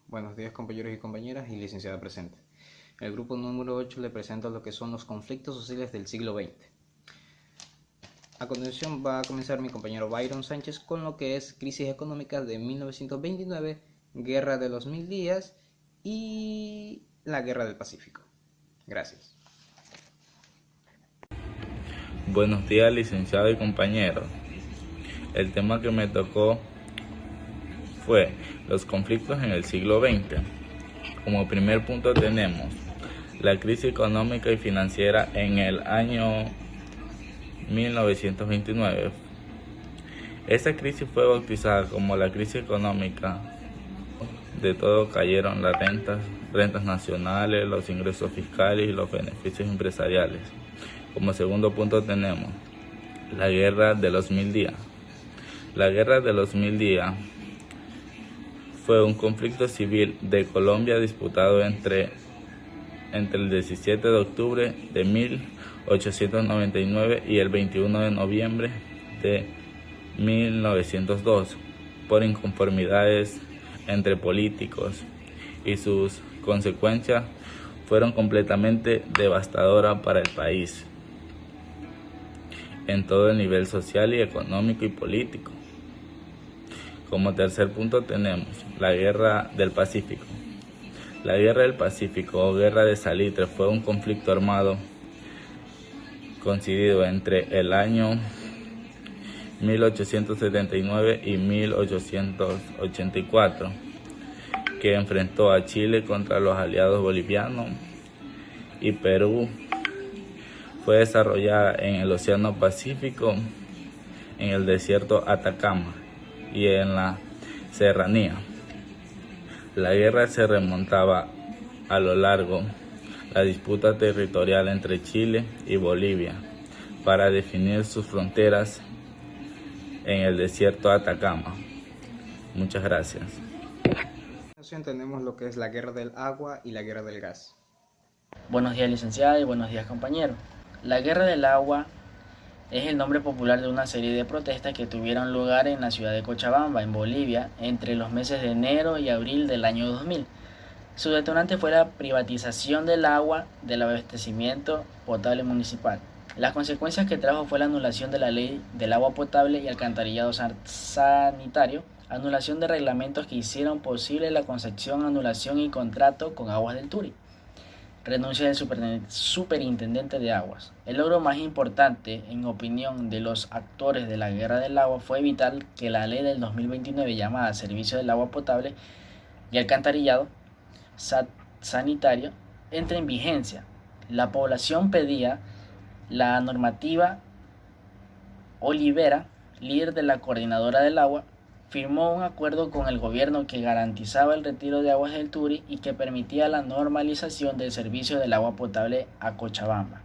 Buenos días compañeros y compañeras y licenciada presente. En el grupo número 8 le presento lo que son los conflictos sociales del siglo XX. A continuación va a comenzar mi compañero Byron Sánchez con lo que es crisis económica de 1929, guerra de los 1000 días y la guerra del Pacífico. Gracias. Buenos días, licenciado y compañeros. El tema que me tocó fue los conflictos en el siglo XX. Como primer punto tenemos la crisis económica y financiera en el año 1929. Esa crisis fue bautizada como la crisis económica. De todo cayeron las rentas nacionales, los ingresos fiscales y los beneficios empresariales. Como segundo punto tenemos la guerra de los 1000 días. La guerra de los 1000 días fue un conflicto civil de Colombia disputado entre el 17 de octubre de 1899 y el 21 de noviembre de 1902 por inconformidades entre políticos, y sus consecuencias fueron completamente devastadoras para el país en todo el nivel social y económico y político. Como tercer punto tenemos la Guerra del Pacífico. La Guerra del Pacífico o Guerra de Salitre fue un conflicto armado coincidido entre el año 1879 y 1884, que enfrentó a Chile contra los aliados bolivianos y Perú. Fue desarrollada en el Océano Pacífico, en el desierto Atacama y en la serranía. La guerra se remontaba a lo largo la disputa territorial entre Chile y Bolivia para definir sus fronteras en el desierto Atacama. Muchas gracias. A continuación tenemos lo que es la guerra del agua y la guerra del gas. Buenos días, licenciada, y buenos días, compañero. La Guerra del Agua es el nombre popular de una serie de protestas que tuvieron lugar en la ciudad de Cochabamba, en Bolivia, entre los meses de enero y abril del año 2000. Su detonante fue la privatización del agua del abastecimiento potable municipal. Las consecuencias que trajo fue la anulación de la ley del agua potable y alcantarillado sanitario, anulación de reglamentos que hicieron posible la concesión, anulación y contrato con Aguas del Turi, renuncia del superintendente de aguas. El logro más importante, en opinión de los actores de la guerra del agua, fue evitar que la ley del 2029 llamada Servicio del Agua Potable y Alcantarillado Sanitario entre en vigencia. La población pedía la normativa. Olivera, líder de la coordinadora del agua, firmó un acuerdo con el gobierno que garantizaba el retiro de aguas del Turi y que permitía la normalización del servicio del agua potable a Cochabamba.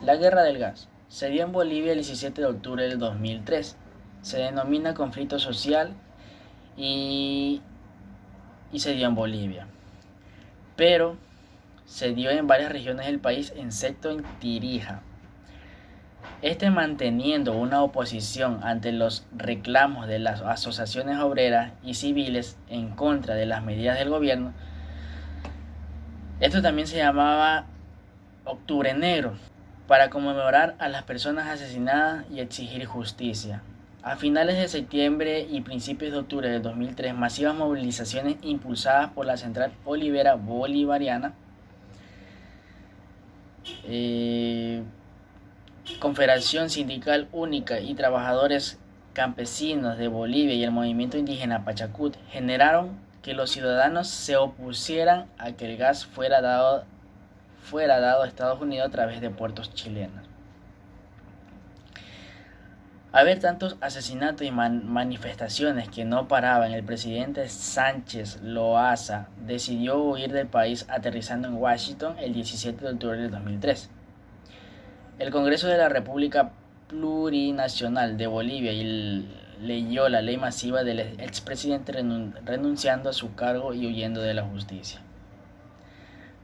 La guerra del gas se dio en Bolivia el 17 de octubre del 2003. Se denomina conflicto social y se dio en Bolivia, pero se dio en varias regiones del país, excepto en Tirija. Manteniendo una oposición ante los reclamos de las asociaciones obreras y civiles en contra de las medidas del gobierno. Esto también se llamaba Octubre Negro, para conmemorar a las personas asesinadas y exigir justicia. A finales de septiembre y principios de octubre de 2003, masivas movilizaciones impulsadas por la Central Olivera Bolivariana, Confederación Sindical Única y Trabajadores Campesinos de Bolivia y el movimiento indígena Pachacut generaron que los ciudadanos se opusieran a que el gas fuera dado a Estados Unidos a través de puertos chilenos. Al ver tantos asesinatos y manifestaciones que no paraban, el presidente Sánchez Loaiza decidió huir del país, aterrizando en Washington el 17 de octubre de 2003. El Congreso de la República Plurinacional de Bolivia leyó la ley masiva del expresidente renunciando a su cargo y huyendo de la justicia.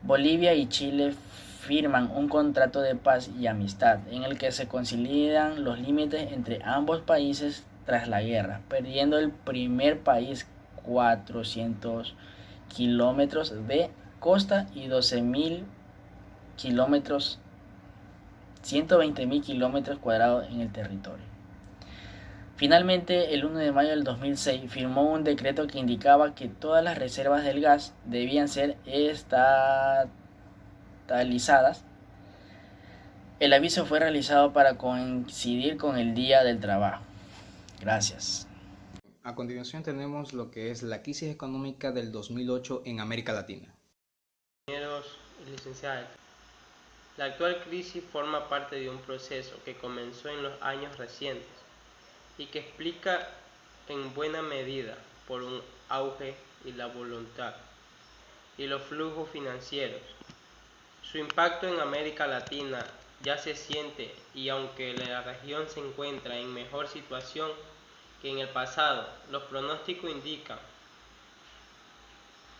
Bolivia y Chile firman un contrato de paz y amistad en el que se concilian los límites entre ambos países tras la guerra, perdiendo el primer país 400 kilómetros de costa y 12.000 kilómetros, 120.000 kilómetros cuadrados en el territorio. Finalmente, el 1 de mayo del 2006 firmó un decreto que indicaba que todas las reservas del gas debían ser estatalizadas. El aviso fue realizado para coincidir con el Día del Trabajo. Gracias. A continuación tenemos lo que es la crisis económica del 2008 en América Latina. Compañeros y licenciados, la actual crisis forma parte de un proceso que comenzó en los años recientes y que explica en buena medida por un auge y la voluntad y los flujos financieros. Su impacto en América Latina ya se siente, y aunque la región se encuentra en mejor situación que en el pasado, los pronósticos indican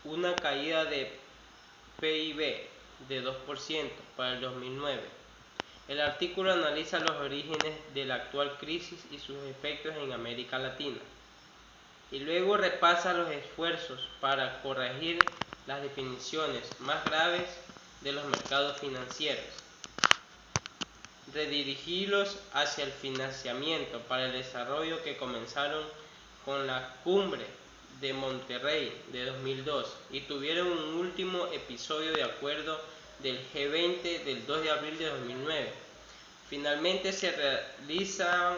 una caída de PIB de 2% para el 2009. El artículo analiza los orígenes de la actual crisis y sus efectos en América Latina, y luego repasa los esfuerzos para corregir las definiciones más graves de los mercados financieros, redirigirlos hacia el financiamiento para el desarrollo que comenzaron con la cumbre de Monterrey de 2002 y tuvieron un último episodio de acuerdo del G20 del 2 de abril de 2009. Finalmente se realizan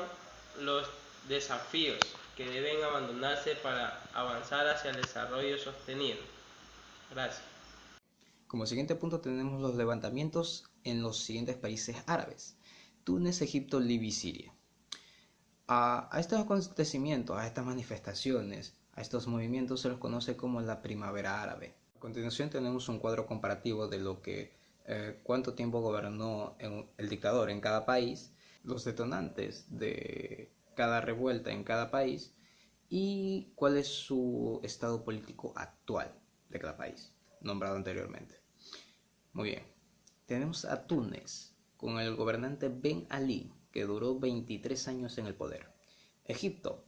los desafíos que deben abandonarse para avanzar hacia el desarrollo sostenido. Gracias. Como siguiente punto tenemos los levantamientos en los siguientes países árabes: Túnez, Egipto, Libia y Siria. A estos acontecimientos, a estas manifestaciones, a estos movimientos se los conoce como la primavera árabe. A continuación tenemos un cuadro comparativo de lo que cuánto tiempo gobernó el dictador en cada país, los detonantes de cada revuelta en cada país y cuál es su estado político actual de cada país, nombrado anteriormente. Muy bien, tenemos a Túnez con el gobernante Ben Ali, que duró 23 años en el poder. Egipto,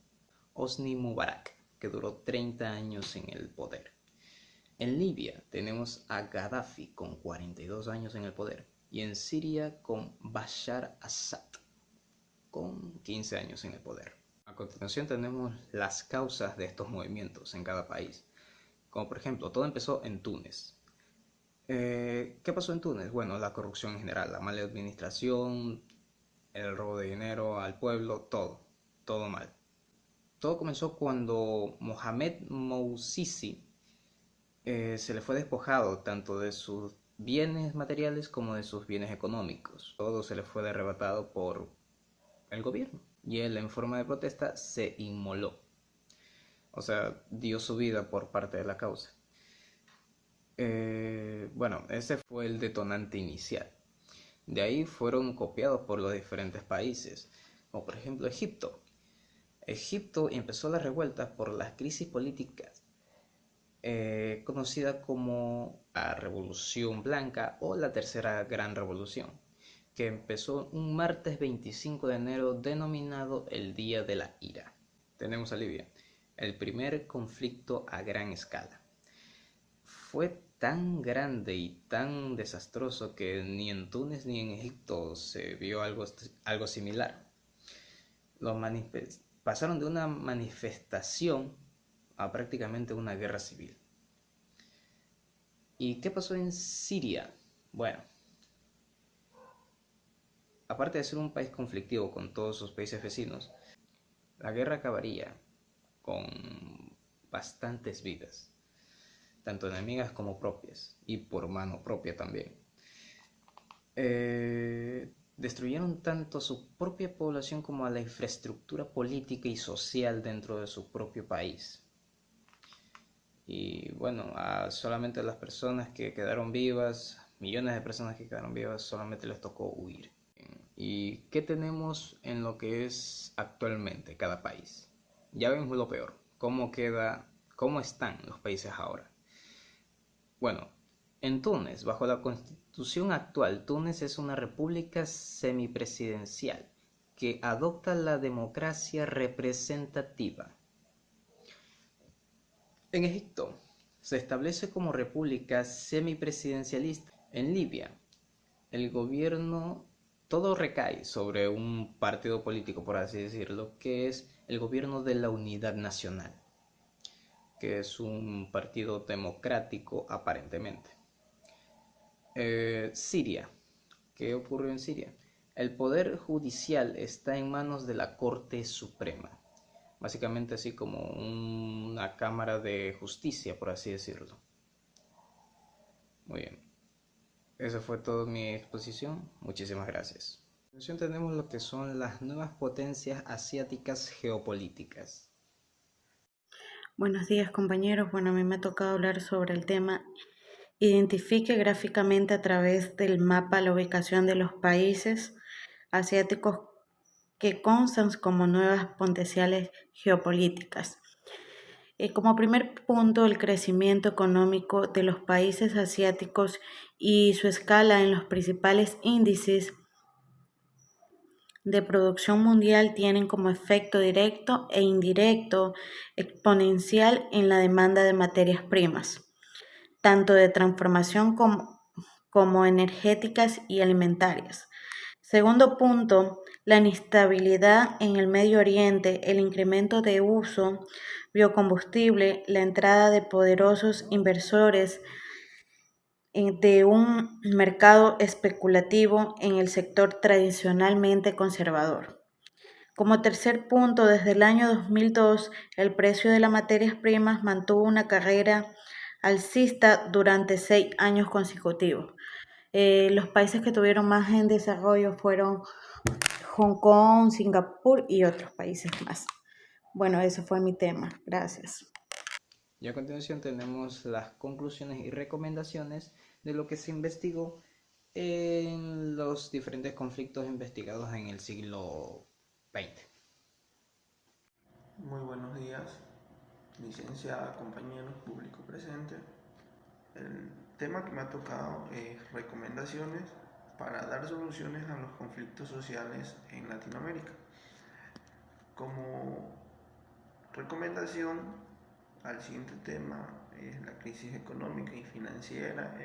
Hosni Mubarak, que duró 30 años en el poder. En Libia tenemos a Gaddafi con 42 años en el poder. Y en Siria con Bashar Assad con 15 años en el poder. A continuación tenemos las causas de estos movimientos en cada país. Como por ejemplo, todo empezó en Túnez. ¿Qué pasó en Túnez? Bueno, la corrupción en general, la mala administración, el robo de dinero al pueblo, todo mal. Todo comenzó cuando Mohamed Bouazizi se le fue despojado tanto de sus bienes materiales como de sus bienes económicos. Todo se le fue arrebatado por el gobierno y él, en forma de protesta, se inmoló. O sea, dio su vida por parte de la causa. Bueno, ese fue el detonante inicial. De ahí fueron copiados por los diferentes países, como por ejemplo Egipto. Egipto empezó las revueltas por las crisis políticas conocida como la Revolución Blanca o la Tercera Gran Revolución, que empezó un martes 25 de enero denominado el Día de la Ira. Tenemos a Libia, el primer conflicto a gran escala. Fue tan grande y tan desastroso que ni en Túnez ni en Egipto se vio algo similar. Pasaron de una manifestación a prácticamente una guerra civil. ¿Y qué pasó en Siria? Bueno, aparte de ser un país conflictivo con todos sus países vecinos, la guerra acabaría con bastantes vidas, tanto enemigas como propias, y por mano propia también. Destruyeron tanto a su propia población como a la infraestructura política y social dentro de su propio país. Y bueno, solamente a las personas que quedaron vivas, millones de personas que quedaron vivas, solamente les tocó huir. ¿Y qué tenemos en lo que es actualmente cada país? Ya vemos lo peor, cómo están los países ahora. Bueno, en Túnez, bajo la constitución actual, Túnez es una república semipresidencial que adopta la democracia representativa. En Egipto se establece como república semipresidencialista. En Libia, el gobierno, todo recae sobre un partido político, por así decirlo, que es el gobierno de la Unidad Nacional, que es un partido democrático aparentemente. Siria. ¿Qué ocurrió en Siria? El poder judicial está en manos de la Corte Suprema, básicamente así como una cámara de justicia, por así decirlo. Muy bien, esa fue toda mi exposición. Muchísimas gracias. A continuación tenemos lo que son las nuevas potencias asiáticas geopolíticas. Buenos días, compañeros. Bueno, a mí me ha tocado hablar sobre el tema identifique gráficamente a través del mapa la ubicación de los países asiáticos que constan como nuevas potenciales geopolíticas. Como primer punto, el crecimiento económico de los países asiáticos y su escala en los principales índices de producción mundial tienen como efecto directo e indirecto exponencial en la demanda de materias primas, tanto de transformación como energéticas y alimentarias. Segundo punto, la inestabilidad en el Medio Oriente, el incremento de uso biocombustible, la entrada de poderosos inversores de un mercado especulativo en el sector tradicionalmente conservador. Como tercer punto, desde el año 2002, el precio de las materias primas mantuvo una carrera alcista durante 6 años consecutivos. Los países que tuvieron más en desarrollo fueron Hong Kong, Singapur y otros países más. Bueno, ese fue mi tema. Gracias. Y a continuación tenemos las conclusiones y recomendaciones de lo que se investigó en los diferentes conflictos investigados en el siglo XX. Muy buenos días, licenciada, compañeros, público presente. El tema que me ha tocado es recomendaciones para dar soluciones a los conflictos sociales en Latinoamérica. Como recomendación al siguiente tema es la crisis económica y financiera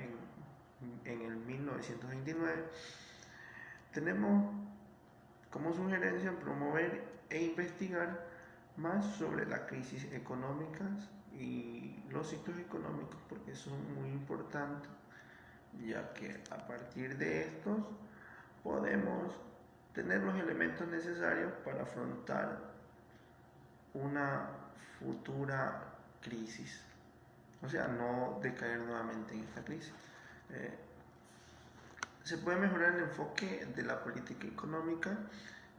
en el 1929. Tenemos como sugerencia promover e investigar más sobre las crisis económicas y los ciclos económicos, porque son muy importantes, ya que a partir de estos podemos tener los elementos necesarios para afrontar una futura crisis, o sea, no decaer nuevamente en esta crisis. Se puede mejorar el enfoque de la política económica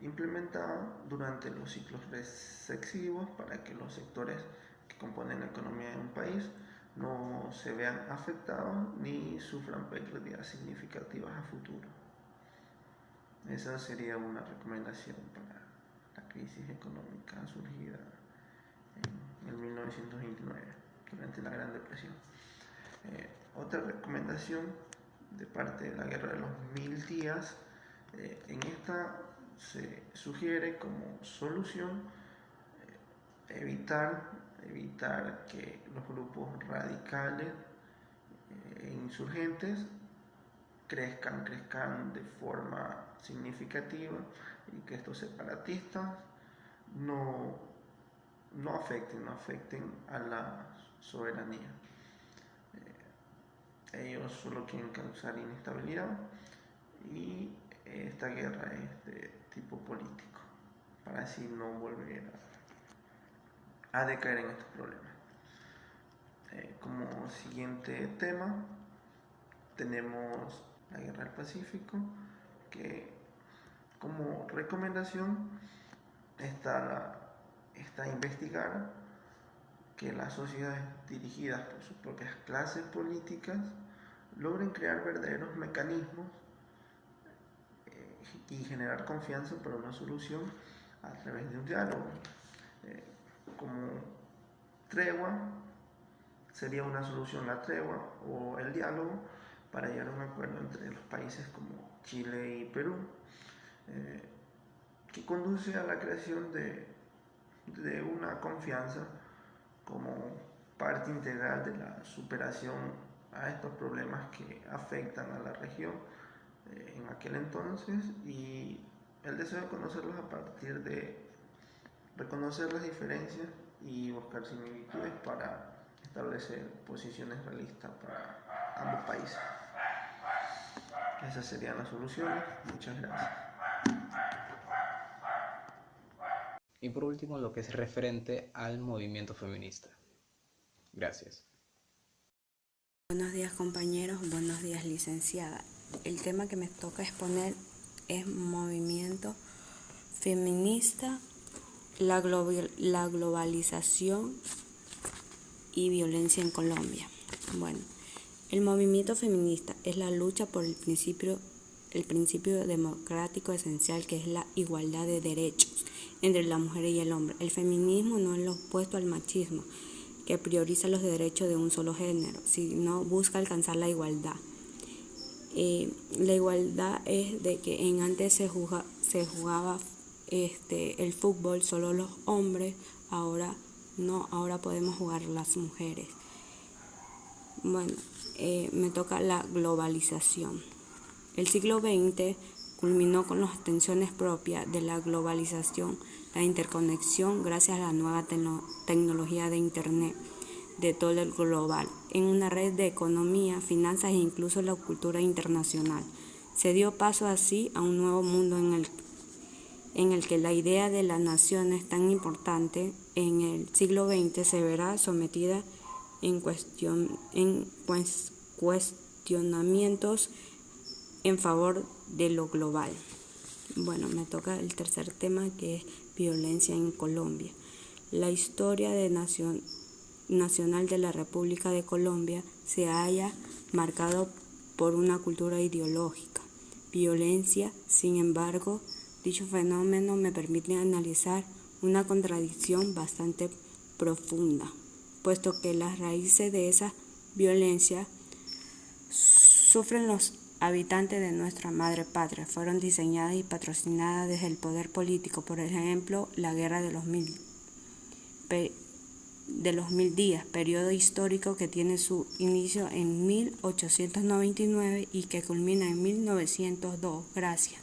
implementada durante los ciclos recesivos para que los sectores que componen la economía de un país no se vean afectados ni sufran pérdidas significativas a futuro. Esa sería una recomendación para la crisis económica surgida en el 1929, durante la Gran Depresión. Otra recomendación de parte de la Guerra de los 1000 días, en esta se sugiere como solución evitar que los grupos radicales e insurgentes crezcan de forma significativa y que estos separatistas no afecten a la soberanía. Ellos solo quieren causar inestabilidad y esta guerra es de tipo político, para así no volver a decaer en estos problemas. Como siguiente tema tenemos la guerra del Pacífico, que como recomendación está investigar que las sociedades dirigidas por sus propias clases políticas logren crear verdaderos mecanismos y generar confianza para una solución a través de un diálogo. Como tregua sería una solución la tregua o el diálogo para llegar a un acuerdo entre los países como Chile y Perú, que conduce a la creación de una confianza como parte parte integral de la superación a estos problemas que afectan a la región en aquel entonces, y el deseo de conocerlos a partir de reconocer las diferencias y buscar similitudes para establecer posiciones realistas para ambos países. Esas serían las soluciones. Muchas gracias. Y por último, lo que es referente al movimiento feminista. Gracias. Buenos días, compañeros, buenos días, licenciada. El tema que me toca exponer es movimiento feminista, la globalización y violencia en Colombia. Bueno, el movimiento feminista es la lucha por el principio democrático esencial, que es la igualdad de derechos entre la mujer y el hombre. El feminismo no es lo opuesto al machismo, que prioriza los derechos de un solo género, sino busca alcanzar la igualdad. La igualdad es de que antes se jugaba el fútbol solo los hombres, ahora no, ahora podemos jugar las mujeres. Bueno, me toca la globalización. El siglo XX culminó con las tensiones propias de la globalización, la interconexión gracias a la nueva tecnología de Internet de todo el global, en una red de economía, finanzas e incluso la cultura internacional. Se dio paso así a un nuevo mundo en el que la idea de la nación es tan importante. En el siglo XX se verá sometida en cuestionamientos en favor de lo global. Bueno, me toca el tercer tema, que es violencia en Colombia. La historia nacional de la República de Colombia se halla marcado por una cultura ideológica, violencia. Sin embargo, dicho fenómeno me permite analizar una contradicción bastante profunda, puesto que las raíces de esa violencia sufren los habitantes de nuestra madre patria, fueron diseñadas y patrocinadas desde el poder político. Por ejemplo, la Guerra de los Mil Días, periodo histórico que tiene su inicio en 1899 y que culmina en 1902. Gracias.